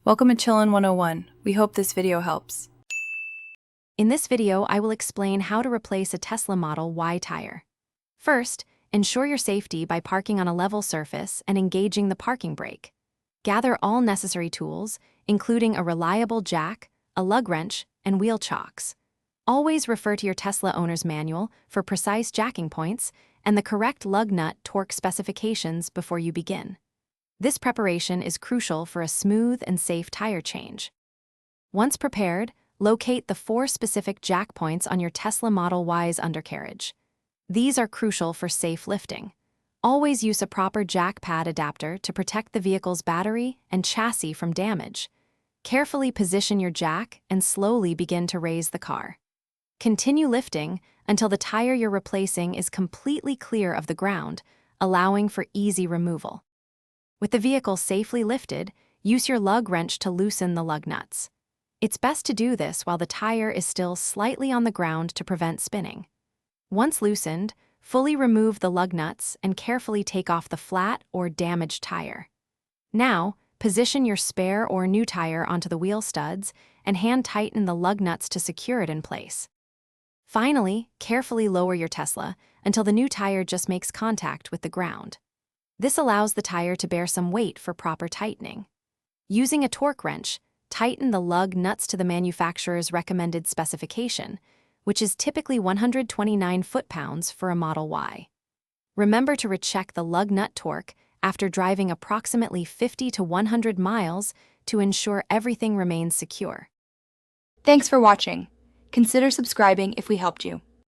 Welcome to Chillin' 101. We hope this video helps. In this video, I will explain how to replace a Tesla Model Y tire. First, ensure your safety by parking on a level surface and engaging the parking brake. Gather all necessary tools, including a reliable jack, a lug wrench, and wheel chocks. Always refer to your Tesla owner's manual for precise jacking points and the correct lug nut torque specifications before you begin. This preparation is crucial for a smooth and safe tire change. Once prepared, locate the 4 specific jack points on your Tesla Model Y's undercarriage. These are crucial for safe lifting. Always use a proper jack pad adapter to protect the vehicle's battery and chassis from damage. Carefully position your jack and slowly begin to raise the car. Continue lifting until the tire you're replacing is completely clear of the ground, allowing for easy removal. With the vehicle safely lifted, use your lug wrench to loosen the lug nuts. It's best to do this while the tire is still slightly on the ground to prevent spinning. Once loosened, fully remove the lug nuts and carefully take off the flat or damaged tire. Now, position your spare or new tire onto the wheel studs and hand tighten the lug nuts to secure it in place. Finally, carefully lower your Tesla until the new tire just makes contact with the ground. This allows the tire to bear some weight for proper tightening. Using a torque wrench, tighten the lug nuts to the manufacturer's recommended specification, which is typically 129 foot-pounds for a Model Y. Remember to recheck the lug nut torque after driving approximately 50 to 100 miles to ensure everything remains secure. Thanks for watching. Consider subscribing if we helped you.